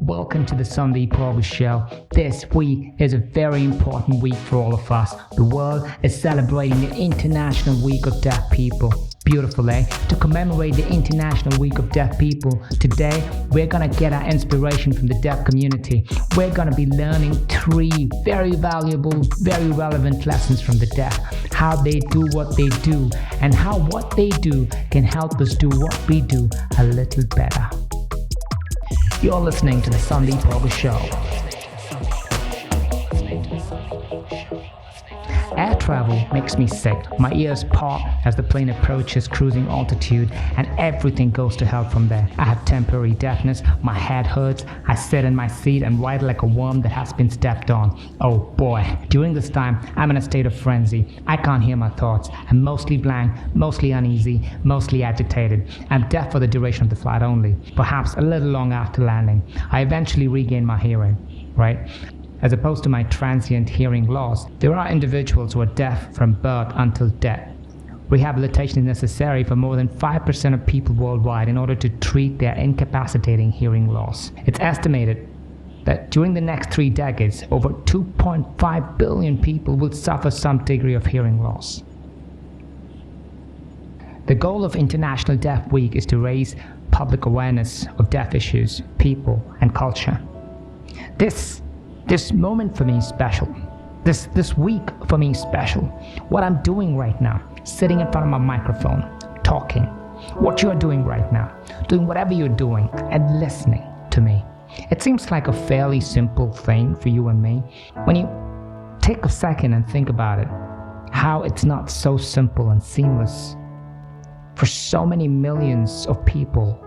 Welcome to the Sundeep show. This week is a very important week for all of us. The world is celebrating the International Week of Deaf People. Beautiful, eh? To commemorate the International Week of Deaf People, today we're gonna get our inspiration from the deaf community. We're gonna be learning 3 very valuable, very relevant lessons from the deaf. How they do what they do, and how what they do can help us do what we do a little better. You're listening to the Sundeep Show. Air travel makes me sick. My ears pop as the plane approaches cruising altitude, and everything goes to hell from there. I have temporary deafness, my head hurts, I sit in my seat and ride like a worm that has been stepped on. Oh boy, during this time, I'm in a state of frenzy. I can't hear my thoughts. I'm mostly blank, mostly uneasy, mostly agitated. I'm deaf for the duration of the flight only, perhaps a little long after landing. I eventually regain my hearing, right? As opposed to my transient hearing loss, there are individuals who are deaf from birth until death. Rehabilitation is necessary for more than 5% of people worldwide in order to treat their incapacitating hearing loss. It's estimated that during the next 3 decades, over 2.5 billion people will suffer some degree of hearing loss. The goal of International Deaf Week is to raise public awareness of deaf issues, people, and culture. This moment for me is special. This week for me is special. What I'm doing right now, sitting in front of my microphone, talking, what you are doing right now, doing whatever you're doing, and listening to me. It seems like a fairly simple thing for you and me. When you take a second and think about it, how it's not so simple and seamless for so many millions of people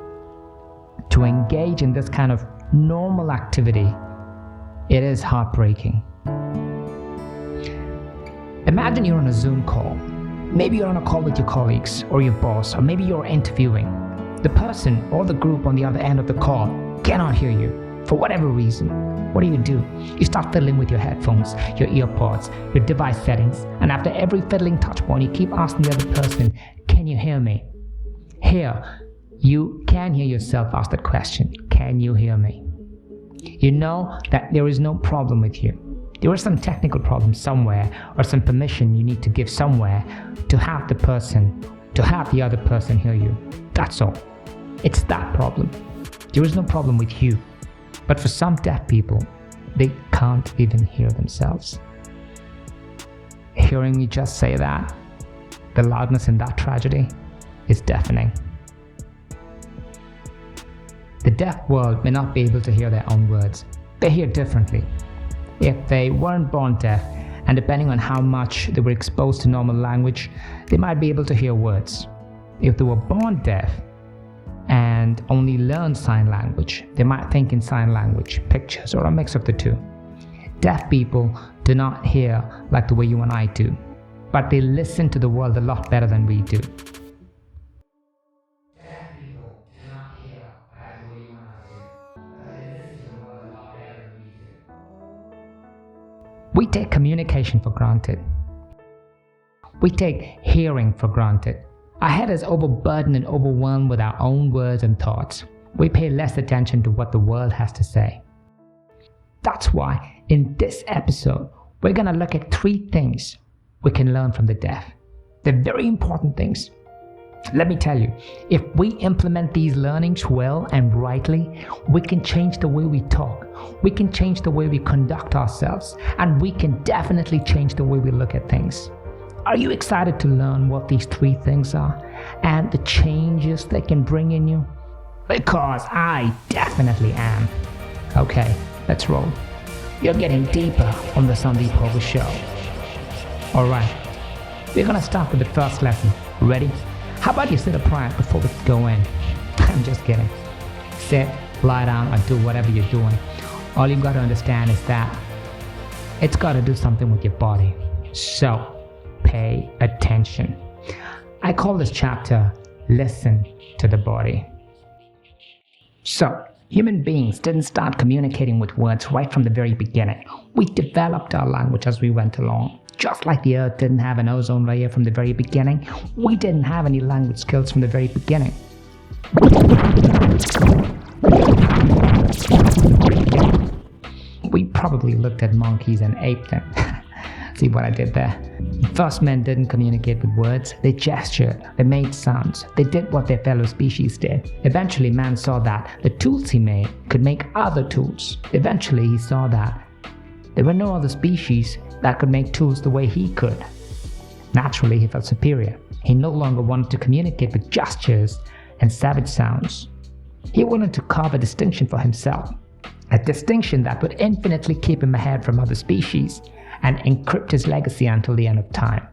to engage in this kind of normal activity. It is heartbreaking. Imagine you're on a Zoom call. Maybe you're on a call with your colleagues or your boss, or maybe you're interviewing. The person or the group on the other end of the call cannot hear you for whatever reason. What do? You start fiddling with your headphones, your earpods, your device settings, and after every fiddling touch point, you keep asking the other person, "Can you hear me?" Here, you can hear yourself ask that question, "Can you hear me?" You know that there is no problem with you. There is some technical problem somewhere, or some permission you need to give somewhere to have the other person hear you. That's all. It's that problem. There is no problem with you. But for some deaf people, they can't even hear themselves. Hearing me just say that, the loudness in that tragedy is deafening. The deaf world may not be able to hear their own words. They hear differently. If they weren't born deaf, and depending on how much they were exposed to normal language, they might be able to hear words. If they were born deaf and only learned sign language, they might think in sign language, pictures, or a mix of the two. Deaf people do not hear like the way you and I do, but they listen to the world a lot better than we do. We take communication for granted. We take hearing for granted. Our head is overburdened and overwhelmed with our own words and thoughts. We pay less attention to what the world has to say. That's why in this episode, we're going to look at 3 things we can learn from the deaf. They're very important things. Let me tell you, if we implement these learnings well and rightly, we can change the way we talk, we can change the way we conduct ourselves, and we can definitely change the way we look at things. Are you excited to learn what these 3 things are and the changes they can bring in you? Because I definitely am. Okay, let's roll. You're getting deeper on the Sundeep show. Alright, we're gonna start with the first lesson. Ready? How about you sit upright before we go in? I'm just kidding. Sit, lie down, or do whatever you're doing. All you've got to understand is that it's got to do something with your body. So, pay attention. I call this chapter, Listen to the Body. So, human beings didn't start communicating with words right from the very beginning. We developed our language as we went along. Just like the earth didn't have an ozone layer from the very beginning, we didn't have any language skills from the very beginning. We probably looked at monkeys and aped them. See what I did there? First, men didn't communicate with words. They gestured, they made sounds, they did what their fellow species did. Eventually, man saw that the tools he made could make other tools. Eventually, he saw that there were no other species that could make tools the way he could. Naturally, he felt superior. He no longer wanted to communicate with gestures and savage sounds. He wanted to carve a distinction for himself, a distinction that would infinitely keep him ahead from other species and encrypt his legacy until the end of time.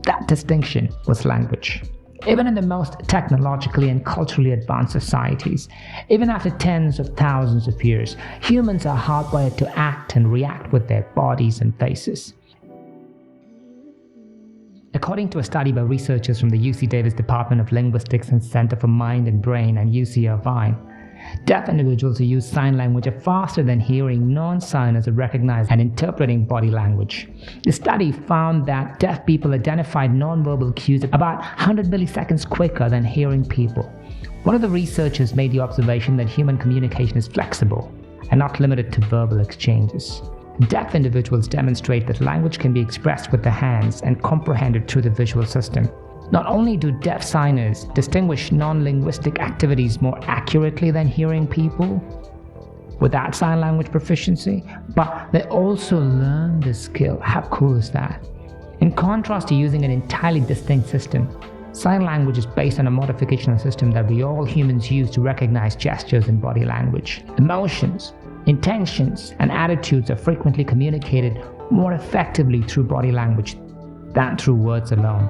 That distinction was language. Even in the most technologically and culturally advanced societies, even after tens of thousands of years, humans are hardwired to act and react with their bodies and faces. According to a study by researchers from the UC Davis Department of Linguistics and Center for Mind and Brain and UC Irvine, deaf individuals who use sign language are faster than hearing non-signers at recognizing and interpreting body language. The study found that deaf people identified nonverbal cues about 100 milliseconds quicker than hearing people. One of the researchers made the observation that human communication is flexible and not limited to verbal exchanges. Deaf individuals demonstrate that language can be expressed with the hands and comprehended through the visual system. Not only do deaf signers distinguish non-linguistic activities more accurately than hearing people without sign language proficiency, but they also learn the skill. How cool is that? In contrast to using an entirely distinct system, sign language is based on a modificational system that we all humans use to recognize gestures and body language. Emotions, intentions, and attitudes are frequently communicated more effectively through body language than through words alone.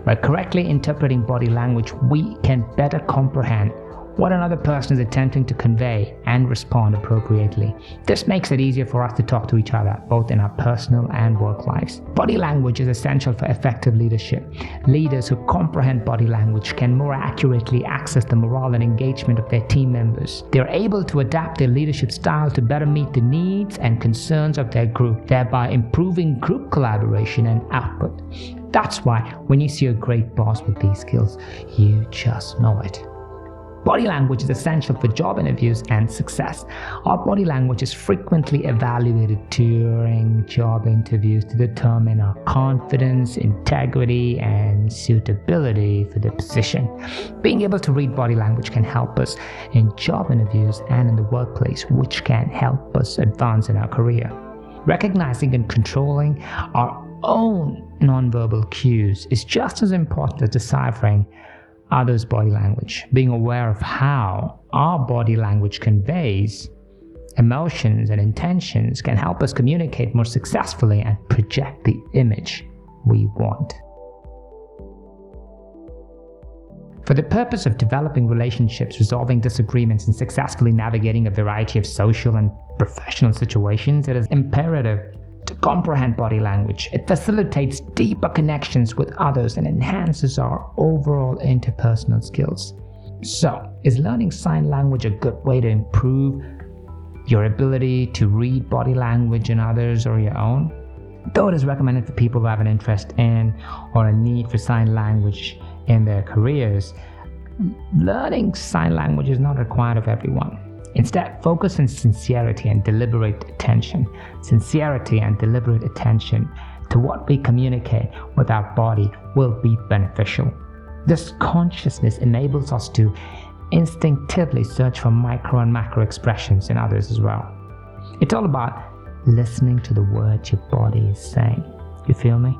By correctly interpreting body language, we can better comprehend what another person is attempting to convey and respond appropriately. This makes it easier for us to talk to each other, both in our personal and work lives. Body language is essential for effective leadership. Leaders who comprehend body language can more accurately access the morale and engagement of their team members. They are able to adapt their leadership style to better meet the needs and concerns of their group, thereby improving group collaboration and output. That's why when you see a great boss with these skills, you just know it. Body language is essential for job interviews and success. Our body language is frequently evaluated during job interviews to determine our confidence, integrity, and suitability for the position. Being able to read body language can help us in job interviews and in the workplace, which can help us advance in our career. Recognizing and controlling our own nonverbal cues is just as important as deciphering others' body language. Being aware of how our body language conveys emotions and intentions can help us communicate more successfully and project the image we want. For the purpose of developing relationships, resolving disagreements, and successfully navigating a variety of social and professional situations, it is imperative to comprehend body language. It facilitates deeper connections with others and enhances our overall interpersonal skills. So, is learning sign language a good way to improve your ability to read body language in others or your own? Though it is recommended for people who have an interest in or a need for sign language in their careers, learning sign language is not required of everyone. Instead, focus on sincerity and deliberate attention. Sincerity and deliberate attention to what we communicate with our body will be beneficial. This consciousness enables us to instinctively search for micro and macro expressions in others as well. It's all about listening to the words your body is saying. You feel me?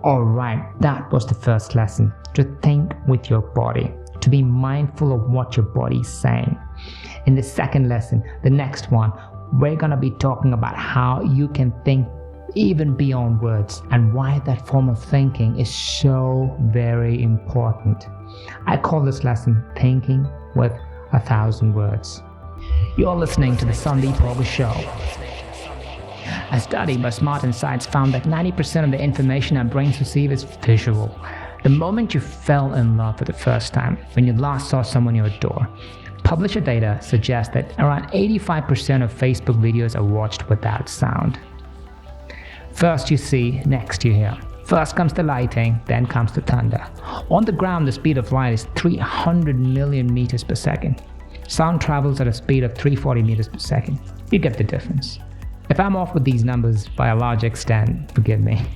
Alright, that was the first lesson. To think with your body. To be mindful of what your body is saying. In the second lesson, the next one, we're going to be talking about how you can think even beyond words and why that form of thinking is so very important. I call this lesson Thinking with 1,000 Words. You're listening to the Sundeep August Show. A study by Smart Insights found that 90% of the information our brains receive is visual. The moment you fell in love for the first time, when you last saw someone you adore, publisher data suggests that around 85% of Facebook videos are watched without sound. First you see, next you hear. First comes the lightning, then comes the thunder. On the ground, the speed of light is 300 million meters per second. Sound travels at a speed of 340 meters per second. You get the difference. If I'm off with these numbers by a large extent, forgive me.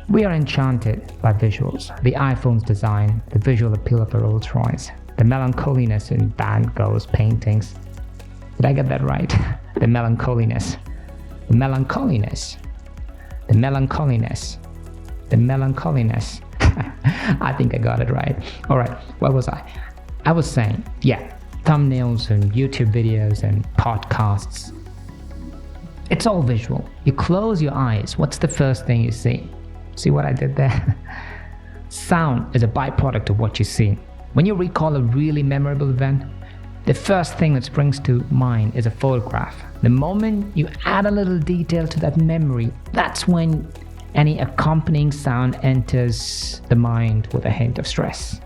We are enchanted by visuals, the iPhone's design, the visual appeal of a Rolls Royce, the melancholiness in Van Gogh's paintings. Did I get that right? The melancholiness. The melancholiness. The melancholiness. The melancholiness. I think I got it right. Alright, where was I? I was saying, thumbnails and YouTube videos and podcasts. It's all visual. You close your eyes, what's the first thing you see? See what I did there? Sound is a byproduct of what you see. When you recall a really memorable event, the first thing that springs to mind is a photograph. The moment you add a little detail to that memory, that's when any accompanying sound enters the mind with a hint of stress.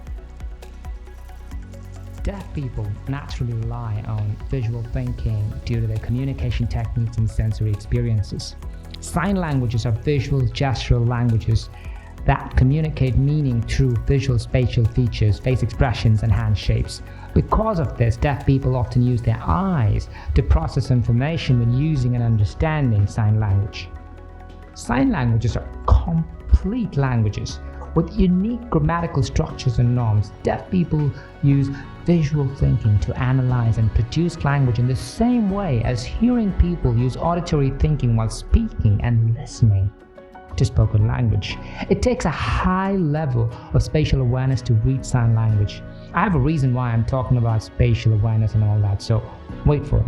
Deaf people naturally rely on visual thinking due to their communication techniques and sensory experiences. Sign languages are visual gestural languages that communicate meaning through visual spatial features, face expressions, and hand shapes. Because of this, deaf people often use their eyes to process information when using and understanding sign language. Sign languages are complete languages with unique grammatical structures and norms. Deaf people use visual thinking to analyze and produce language in the same way as hearing people use auditory thinking while speaking and listening to spoken language. It takes a high level of spatial awareness to read sign language. I have a reason why I'm talking about spatial awareness and all that, so wait for it.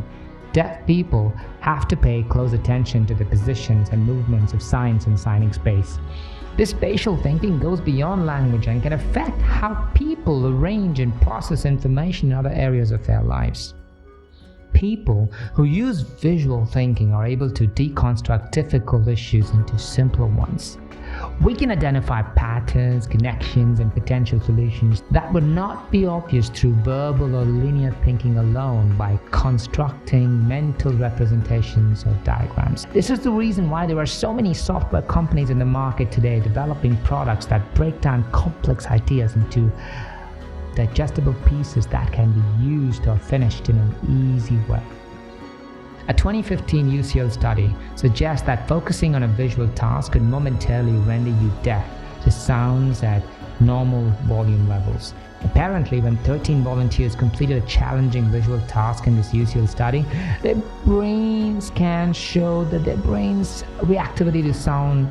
Deaf people have to pay close attention to the positions and movements of signs in signing space. This spatial thinking goes beyond language and can affect how people arrange and process information in other areas of their lives. People who use visual thinking are able to deconstruct difficult issues into simpler ones. We can identify patterns, connections, and potential solutions that would not be obvious through verbal or linear thinking alone by constructing mental representations or diagrams. This is the reason why there are so many software companies in the market today developing products that break down complex ideas into digestible pieces that can be used or finished in an easy way. A 2015 UCL study suggests that focusing on a visual task could momentarily render you deaf to sounds at normal volume levels. Apparently, when 13 volunteers completed a challenging visual task in this UCL study, their brain scans showed that their brain's reactivity to sound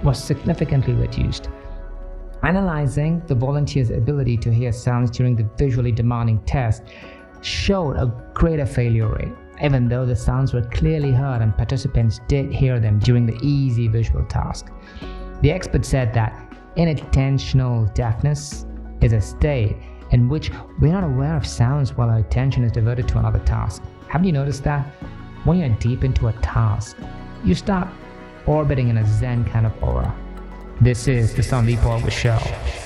was significantly reduced. Analyzing the volunteers' ability to hear sounds during the visually demanding test showed a greater failure rate, even though the sounds were clearly heard and participants did hear them during the easy visual task. The expert said that inattentional deafness is a state in which we're not aware of sounds while our attention is diverted to another task. Haven't you noticed that? When you're deep into a task, you start orbiting in a Zen kind of aura. This is the Sundeep Show.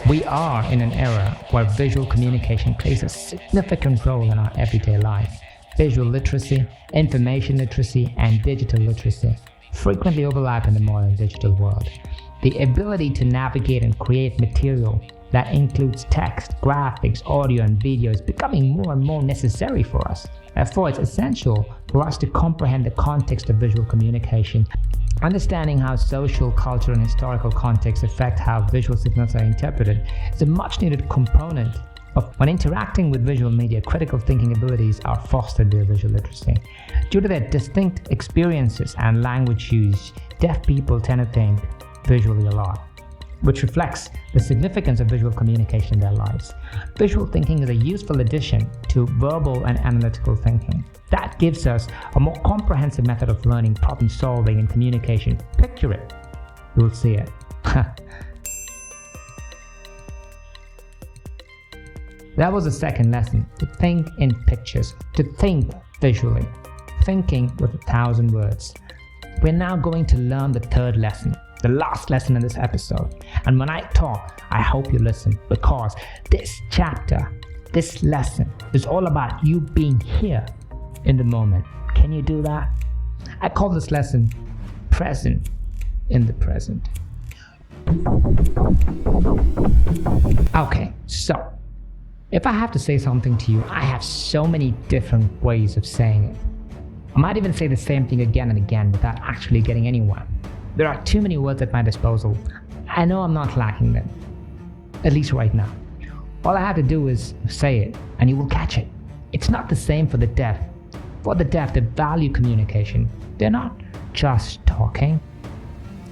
We are in an era where visual communication plays a significant role in our everyday life. Visual literacy, information literacy, and digital literacy frequently overlap in the modern digital world. The ability to navigate and create material that includes text, graphics, audio, and video is becoming more and more necessary for us. Therefore, it's essential for us to comprehend the context of visual communication. Understanding how social, cultural, and historical contexts affect how visual signals are interpreted is a much-needed component of when interacting with visual media. Critical thinking abilities are fostered via visual literacy. Due to their distinct experiences and language use, deaf people tend to think visually a lot, which reflects the significance of visual communication in their lives. Visual thinking is a useful addition to verbal and analytical thinking. That gives us a more comprehensive method of learning, problem solving, and communication. Picture it. You'll see it. That was the second lesson, to think in pictures, to think visually, thinking with 1,000 words. We're now going to learn the third lesson, the last lesson in this episode. And when I talk, I hope you listen, because this chapter, this lesson is all about you being here in the moment. Can you do that? I call this lesson present in the present. Okay, so if I have to say something to you, I have so many different ways of saying it. I might even say the same thing again and again without actually getting anywhere. There are too many words at my disposal. I know I'm not lacking them, at least right now. All I have to do is say it, and you will catch it. It's not the same for the deaf. For the deaf, they value communication. They're not just talking.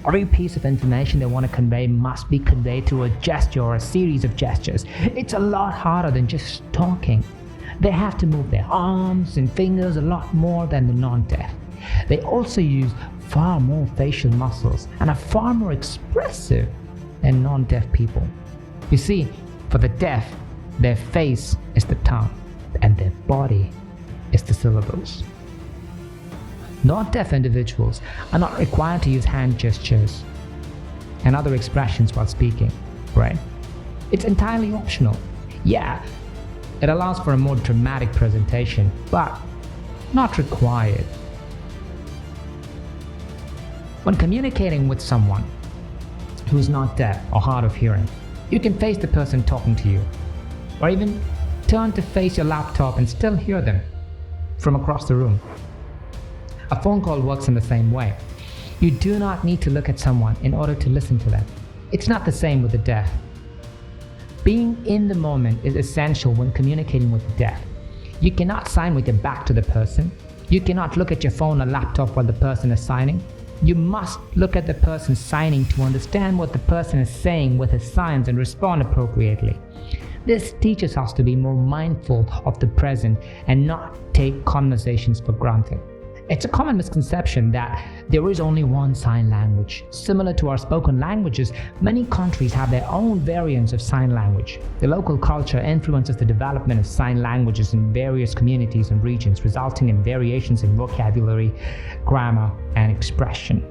Every piece of information they want to convey must be conveyed through a gesture or a series of gestures. It's a lot harder than just talking. They have to move their arms and fingers a lot more than the non-deaf. They also use far more facial muscles and are far more expressive than non-deaf people. You see, for the deaf, their face is the tongue and their body is the syllables. Non-deaf individuals are not required to use hand gestures and other expressions while speaking, right? It's entirely optional. Yeah, it allows for a more dramatic presentation, but not required. When communicating with someone who's not deaf or hard of hearing, you can face the person talking to you, or even turn to face your laptop and still hear them from across the room. A phone call works in the same way. You do not need to look at someone in order to listen to them. It's not the same with the deaf. Being in the moment is essential when communicating with the deaf. You cannot sign with your back to the person. You cannot look at your phone or laptop while the person is signing. You must look at the person signing to understand what the person is saying with his signs and respond appropriately. This teaches us to be more mindful of the present and not take conversations for granted. It's a common misconception that there is only one sign language. Similar to our spoken languages, many countries have their own variants of sign language. The local culture influences the development of sign languages in various communities and regions, resulting in variations in vocabulary, grammar, and expression.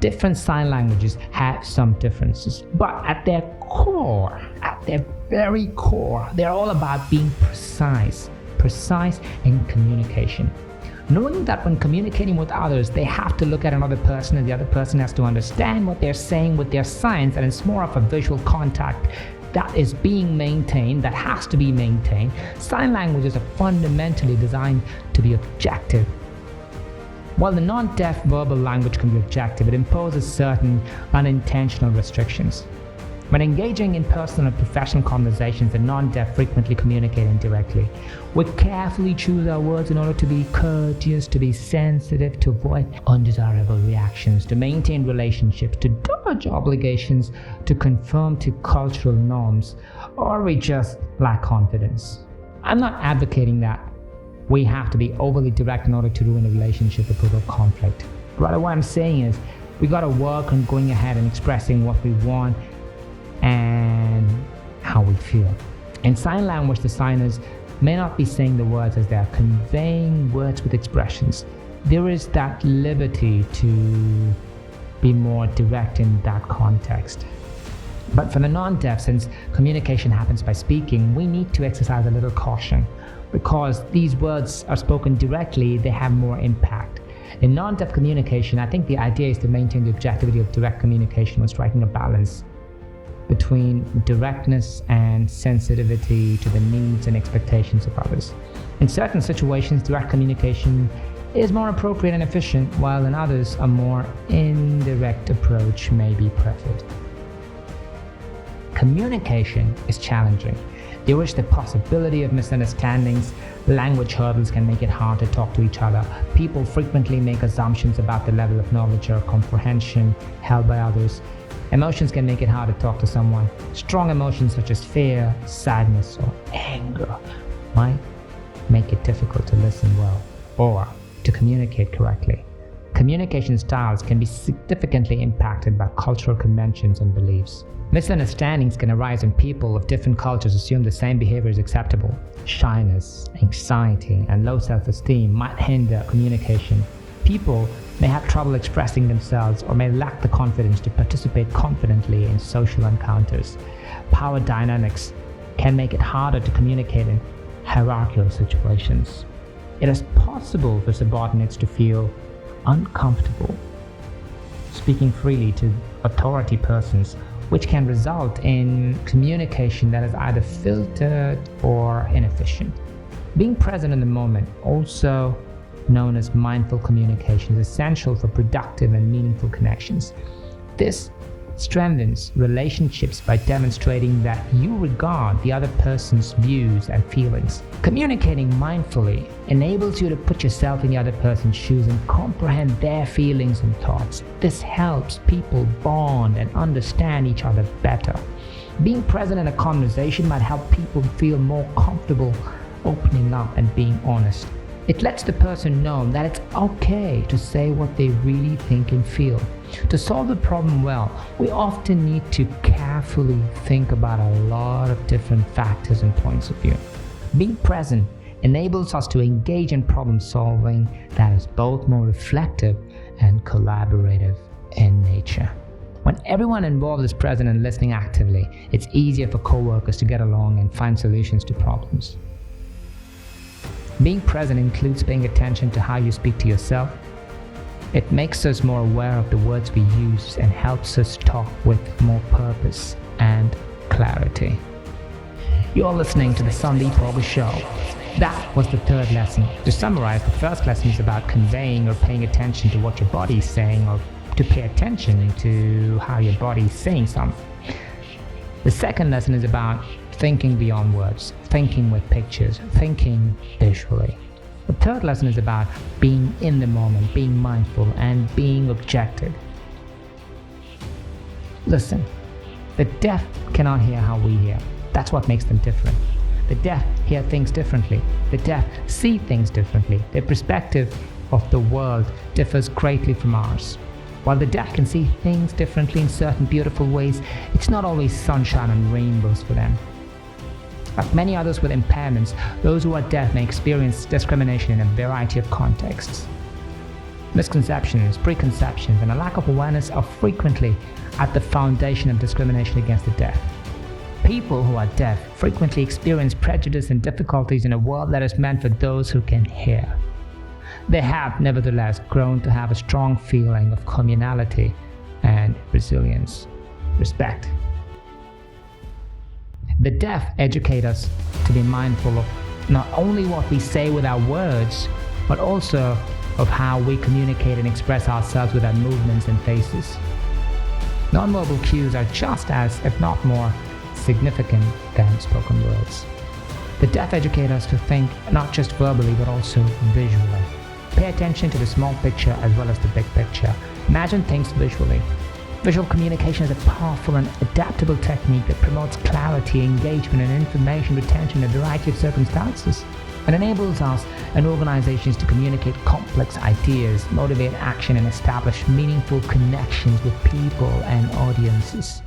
Different sign languages have some differences, but at their very core, they're all about being precise in communication. Knowing that when communicating with others, they have to look at another person and the other person has to understand what they're saying with their signs, and it's more of a visual contact that is being maintained, that has to be maintained. Sign languages are fundamentally designed to be objective. While the non-deaf verbal language can be objective, it imposes certain unintentional restrictions. When engaging in personal and professional conversations, the non-deaf frequently communicate indirectly. We carefully choose our words in order to be courteous, to be sensitive, to avoid undesirable reactions, to maintain relationships, to dodge obligations, to conform to cultural norms, or we just lack confidence. I'm not advocating that we have to be overly direct in order to ruin a relationship or provoke conflict. Rather, what I'm saying is we gotta work on going ahead and expressing what we want and how we feel. In sign language, the signers may not be saying the words as they are conveying words with expressions. There is that liberty to be more direct in that context. But for the non-deaf, since communication happens by speaking, we need to exercise a little caution. Because these words are spoken directly, they have more impact. In non-deaf communication, I think the idea is to maintain the objectivity of direct communication when striking a balance between directness and sensitivity to the needs and expectations of others. In certain situations, direct communication is more appropriate and efficient, while in others, a more indirect approach may be preferred. Communication is challenging. There is the possibility of misunderstandings. Language hurdles can make it hard to talk to each other. People frequently make assumptions about the level of knowledge or comprehension held by others. Emotions can make it hard to talk to someone. Strong emotions such as fear, sadness, or anger might make it difficult to listen well or to communicate correctly. Communication styles can be significantly impacted by cultural conventions and beliefs. Misunderstandings can arise when people of different cultures assume the same behavior is acceptable. Shyness, anxiety, and low self-esteem might hinder communication. People may have trouble expressing themselves or may lack the confidence to participate confidently in social encounters. Power dynamics can make it harder to communicate in hierarchical situations. It is possible for subordinates to feel uncomfortable speaking freely to authority persons, which can result in communication that is either filtered or inefficient. Being present in the moment, also known as mindful communication, is essential for productive and meaningful connections. This strengthens relationships by demonstrating that you regard the other person's views and feelings. Communicating mindfully enables you to put yourself in the other person's shoes and comprehend their feelings and thoughts. This helps people bond and understand each other better. Being present in a conversation might help people feel more comfortable opening up and being honest. It lets the person know that it's okay to say what they really think and feel. To solve the problem well, we often need to carefully think about a lot of different factors and points of view. Being present enables us to engage in problem solving that is both more reflective and collaborative in nature. When everyone involved is present and listening actively, it's easier for co-workers to get along and find solutions to problems. Being present includes paying attention to how you speak to yourself. It makes us more aware of the words we use and helps us talk with more purpose and clarity. You're listening to the Sundeep Show. That was the third lesson. To summarize, the first lesson is about conveying or paying attention to what your body is saying, or to pay attention to how your body is saying something. The second lesson is about thinking beyond words, thinking with pictures, thinking visually. The third lesson is about being in the moment, being mindful, and being objective. Listen, the deaf cannot hear how we hear. That's what makes them different. The deaf hear things differently. The deaf see things differently. Their perspective of the world differs greatly from ours. While the deaf can see things differently in certain beautiful ways, it's not always sunshine and rainbows for them. Like many others with impairments, those who are deaf may experience discrimination in a variety of contexts. Misconceptions, preconceptions, and a lack of awareness are frequently at the foundation of discrimination against the deaf. People who are deaf frequently experience prejudice and difficulties in a world that is meant for those who can hear. They have, nevertheless, grown to have a strong feeling of communality and resilience. Respect. The deaf educate us to be mindful of not only what we say with our words, but also of how we communicate and express ourselves with our movements and faces. Nonverbal cues are just as, if not more, significant than spoken words. The deaf educate us to think not just verbally, but also visually. Pay attention to the small picture as well as the big picture. Imagine things visually. Visual communication is a powerful and adaptable technique that promotes clarity, engagement, and information retention in a variety of circumstances. It enables us and organizations to communicate complex ideas, motivate action, and establish meaningful connections with people and audiences.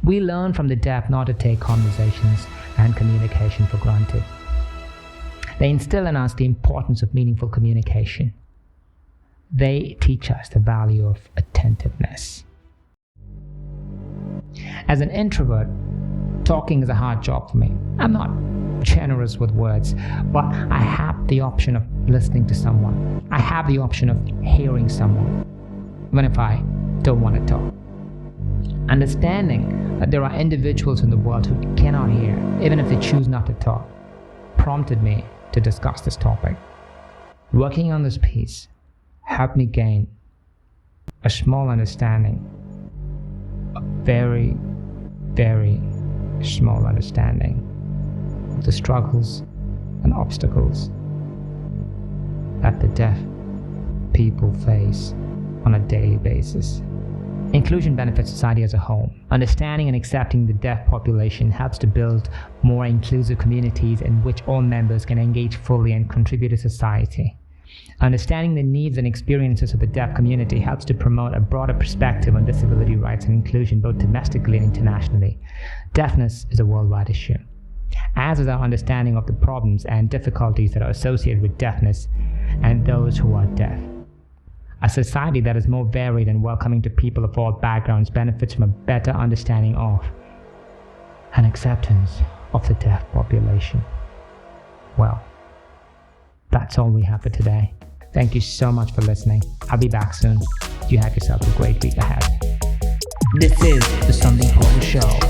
We learn from the deaf not to take conversations and communication for granted. They instill in us the importance of meaningful communication. They teach us the value of attentiveness. As an introvert, talking is a hard job for me. I'm not generous with words, but I have the option of listening to someone. I have the option of hearing someone, even if I don't want to talk. Understanding that there are individuals in the world who cannot hear, even if they choose not to talk, prompted me to discuss this topic. Working on this piece helped me gain a small understanding, a very, very small understanding of the struggles and obstacles that the deaf people face on a daily basis. Inclusion benefits society as a whole. Understanding and accepting the deaf population helps to build more inclusive communities in which all members can engage fully and contribute to society. Understanding the needs and experiences of the deaf community helps to promote a broader perspective on disability rights and inclusion both domestically and internationally. Deafness is a worldwide issue, as is our understanding of the problems and difficulties that are associated with deafness and those who are deaf. A society that is more varied and welcoming to people of all backgrounds benefits from a better understanding of and acceptance of the deaf population. Well, that's all we have for today. Thank you so much for listening. I'll be back soon. you have yourself a great week ahead. This is the Sundeep Show.